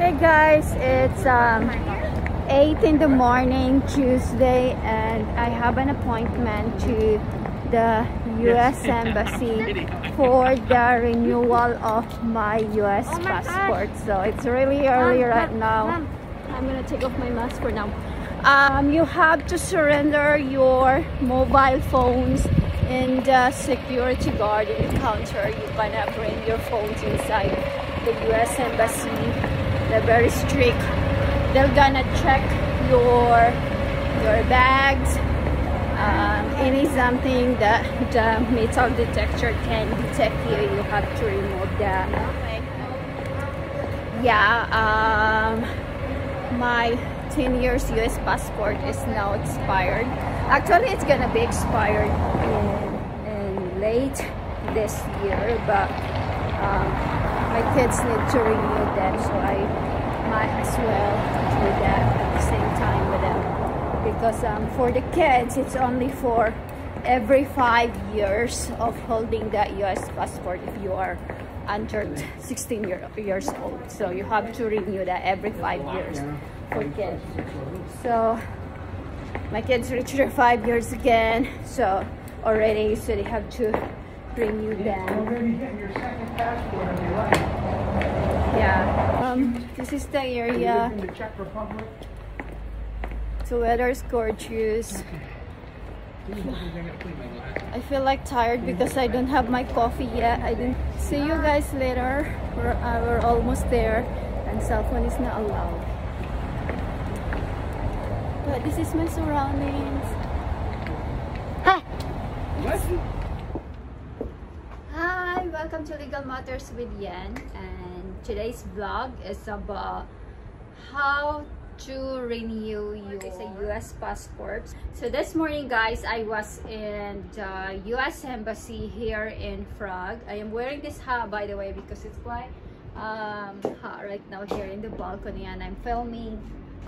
Hey guys, it's 8 in the morning, Tuesday, and I have an appointment to the US Embassy for the renewal of my US passport. So it's really early right now. I'm gonna take off my mask for now. You have to surrender your mobile phones in the security guard in the counter. You cannot bring your phones inside the US Embassy. They're very strict. They're gonna check your bags, any something that the metal detector can detect you. You have to remove that. Yeah, my 10 years US passport is now expired. Actually, it's gonna be expired in late this year, but my kids need to renew them, so I might as well do that at the same time with them, because for the kids it's only for every 5 years of holding that US passport if you are under 16 years old. So you have to renew that every 5 years for kids. So my kids reached their 5 years again, so already, so they have to renew them. Yeah, this is the area. The weather is gorgeous. I feel like tired because I don't have my coffee yet. I didn't. See you guys later. We're almost there, and cell phone is not allowed. But this is my surroundings. Hi. What? Hi, welcome to Legal Matters with Yen, and today's vlog is about how to renew your US passport. So this morning, guys, I was in the US Embassy here in Prague. I am wearing this hat, by the way, because it's quite hot right now here in the balcony, and I'm filming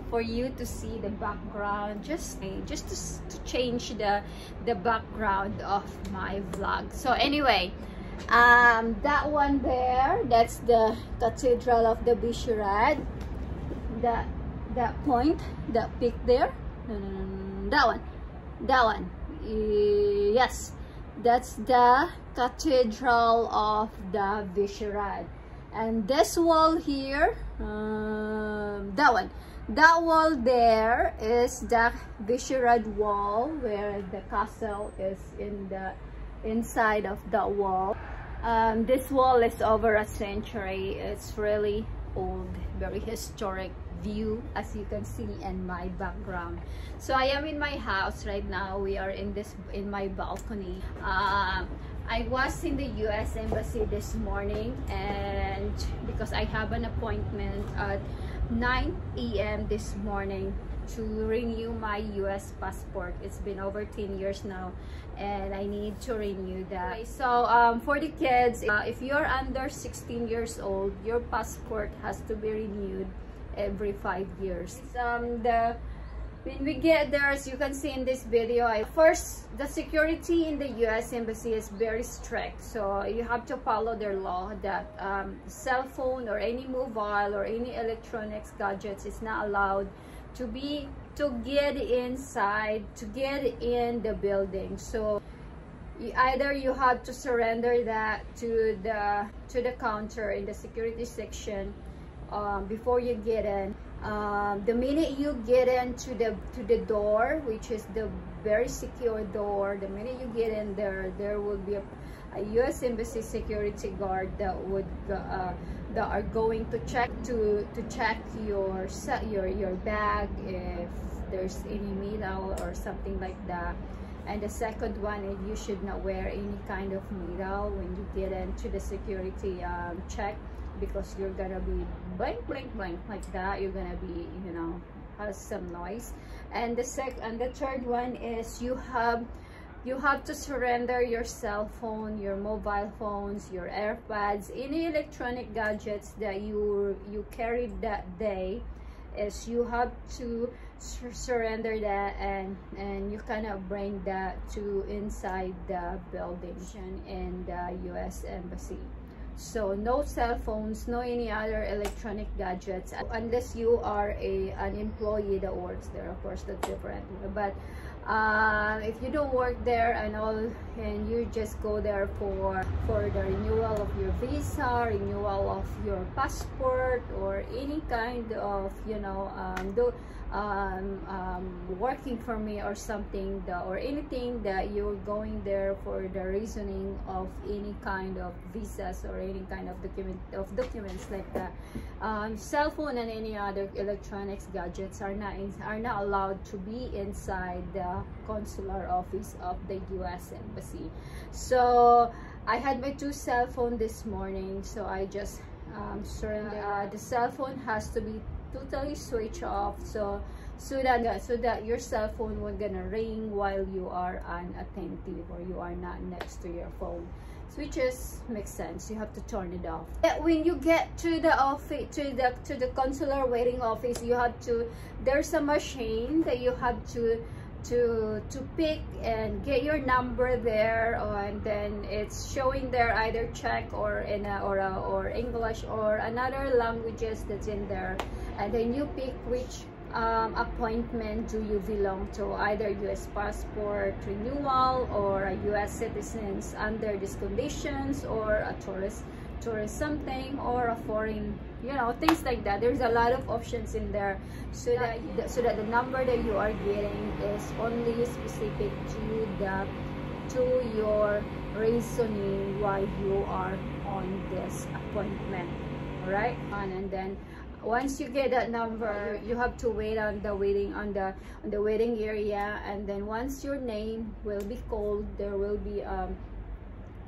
for you to see the background, just to change the background of my vlog. So anyway, that one there, that's the Cathedral of the Vysehrad. That point, that peak there, no, that one, yes, that's the Cathedral of the Vysehrad. And this wall here, that wall there is the Vysehrad wall, where the castle is in the inside of that wall. This wall is over a century. It's really old, very historic view, as you can see in my background. So I am in my house right now. We are in my balcony. I was in the US Embassy this morning, and because I have an appointment at 9 AM this morning to renew my US passport. It's been over 10 years now, and I need to renew that. So for the kids, if you're under 16 years old, your passport has to be renewed every 5 years. When we get there, as you can see in this video, first, the security in the US Embassy is very strict, so you have to follow their law that cell phone or any mobile or any electronics gadgets is not allowed to get inside, to get in the building. So either you have to surrender that to the counter in the security section before you get in. The minute you get into the door, which is the very secure door, the minute you get in there will be a US Embassy security guard that are going to check your bag if there's any metal or something like that. And the second one is you should not wear any kind of metal when you get into the security check, because you're gonna be blank like that. You're gonna be, you know, has some noise. And the third one is you have to surrender your cell phone, your mobile phones, your AirPods, any electronic gadgets that you carried that day. Is you have to surrender that, and you cannot bring that to inside the building in the US Embassy. So no cell phones, no any other electronic gadgets, unless you are an employee that works there. Of course, that's different. But if you don't work there and all, and you just go there for the renewal of your visa, renewal of your passport, or any kind of, you know, working for me or something, or anything that you're going there for the reasoning of any kind of visas or any kind of documents like that. Cell phone and any other electronics gadgets are not allowed to be inside the consular office of the US Embassy. So I had my 2 cell phone this morning, so I just surrendered. The cell phone has to be totally switch off, so that your cell phone won't gonna ring while you are unattentive or you are not next to your phone, which makes sense. You have to turn it off. When you get to the office, to the consular waiting office, you have to, there's a machine that you have to pick and get your number there, and then it's showing there either Czech or or English or another languages that's in there, and then you pick which appointment do you belong to, either US passport renewal or a US citizens under these conditions, or a tourist something, or a foreign, you know, things like that. There's a lot of options in there, so that the number that you are getting is only specific to your reasoning why you are on this appointment. All right, and then once you get that number, you have to wait on the waiting area, and then once your name will be called, there will be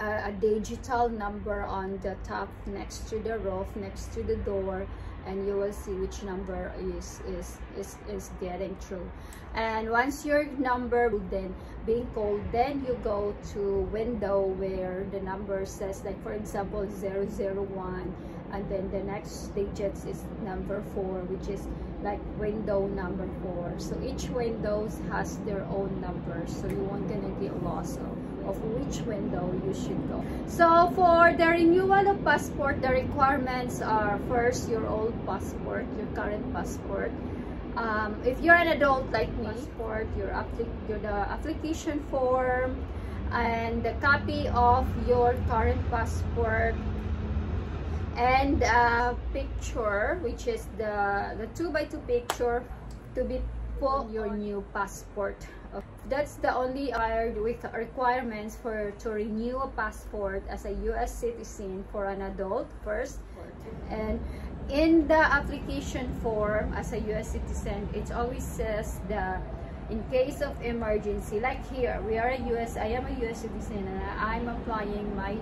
a digital number on the top next to the roof, next to the door, and you will see which number is getting through. And once your number will then being called, then you go to window where the number says, like for example 001, and then the next digits is number 4, which is like window number 4. So each windows has their own number, so you won't gonna get lost of which window you should go. So for the renewal of passport, the requirements are first your old passport, your current passport. If you're an adult like me, passport, the application form, and the copy of your current passport, and a picture, which is the 2x2 picture to be put your new passport. That's the only requirements to renew a passport as a US citizen for an adult first. And in the application form as a US citizen, it always says in case of emergency, like here, I am a US citizen, and I'm applying my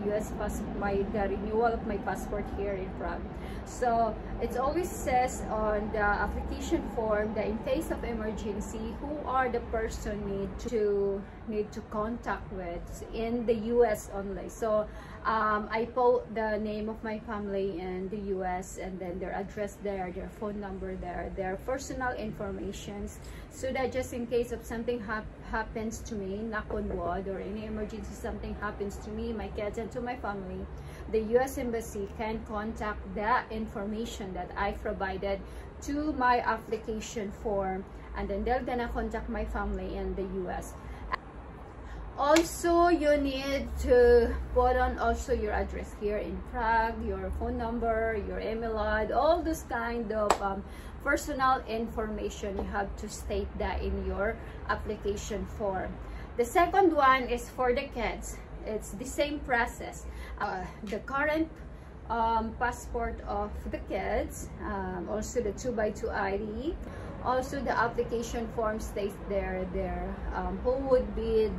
the renewal of my passport here in Prague. So it always says on the application form that in case of emergency, who are the person need to contact with in the US only. So I put the name of my family in the US, and then their address there, their phone number there, their personal informations, so that just in case of something happens to me, knock on wood, or any emergency, something happens to me, my kids, and to my family, the US Embassy can contact that information that I provided to my application form, and then they're gonna contact my family in the US. Also, you need to put on also your address here in Prague, your phone number, your email ad, all this kind of personal information. You have to state that in your application form. The second one is for the kids. It's the same process. The current passport of the kids, also the 2x2 ID. Also, the application form states there who would be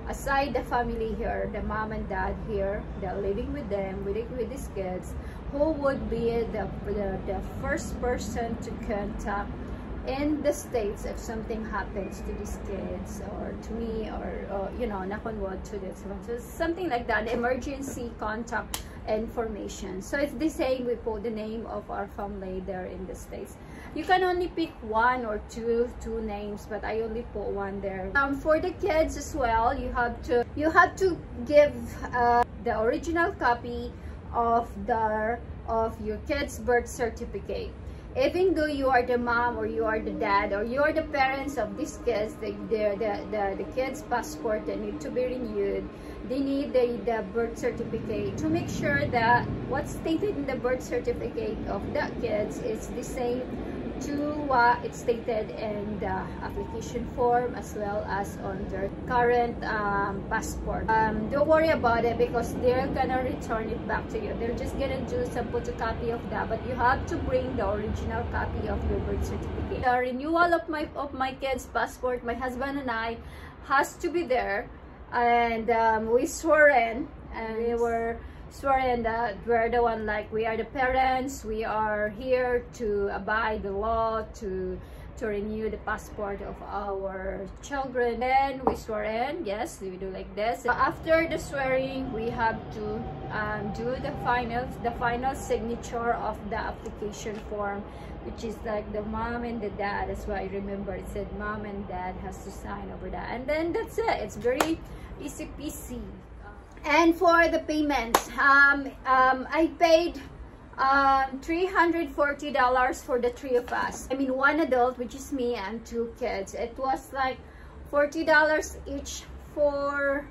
aside the family here, the mom and dad here, they're living with them, with these kids, who would be the first person to contact in the States if something happens to these kids, or to me, or you know, knock on wood, to this one. So something like that, emergency contact information. So it's the same, we put the name of our family there in the States. You can only pick one or two names, but I only put one there. For the kids as well, you have to give the original copy of your kid's birth certificate. Even though you are the mom or you are the dad or you are the parents of these kids, the kids' passport that need to be renewed, they need the birth certificate to make sure that what's stated in the birth certificate of the kids is the same to what it's stated in the application form as well as on their current passport. Don't worry about it because they're gonna return it back to you. They're just gonna do some photocopy of that, but you have to bring the original copy of your birth certificate. The renewal of my kid's passport, my husband and I has to be there, and we swore in, and we were swearing that we're the one, like we are the parents, we are here to abide the law, to renew the passport of our children. Then we swear in, yes, we do like this. So after the swearing, we have to do the final signature of the application form, which is like the mom and the dad. That's why I remember it said mom and dad has to sign over that, and then that's it. It's very easy peasy. And for the payments, I paid $340 for the three of us. I mean, one adult, which is me, and two kids. It was like $40 each for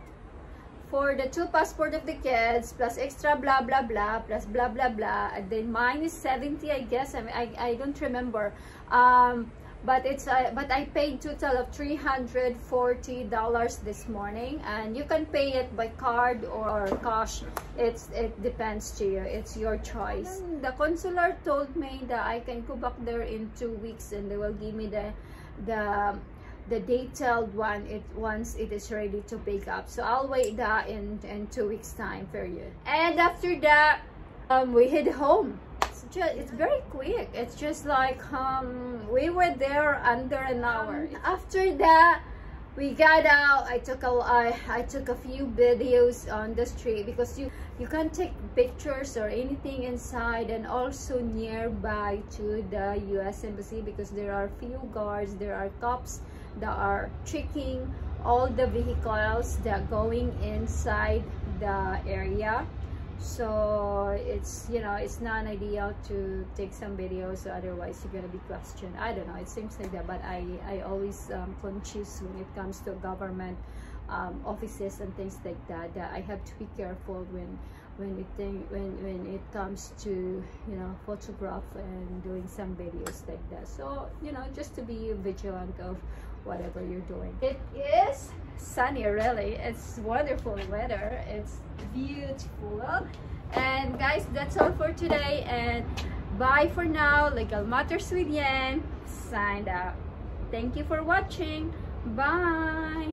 the two passport of the kids, plus extra blah blah blah, plus blah blah blah, and then mine is 70, I guess. I mean, I don't remember. But I paid total of $340 this morning, and you can pay it by card or cash. It depends to you. It's your choice. The consular told me that I can go back there in 2 weeks, and they will give me the detailed one once it is ready to pick up. So I'll wait that in 2 weeks time period. And after that, we head home. It's very quick. It's just like we were there under an hour. After that, we got out. I took a few videos on the street because you can't take pictures or anything inside, and also nearby to the US Embassy because there are few guards, there are cops that are checking all the vehicles that going inside the area. So it's, you know, it's not ideal to take some videos, otherwise you're gonna be questioned. I don't know, it seems like that, but I always conscious when it comes to government offices and things like that, that I have to be careful when it comes to, you know, photograph and doing some videos like that. So, you know, just to be vigilant of whatever you're doing. It is sunny, really. It's wonderful weather. It's beautiful. And guys, that's all for today, and bye for now. Legal Matters with Yen signed out. Thank you for watching. Bye.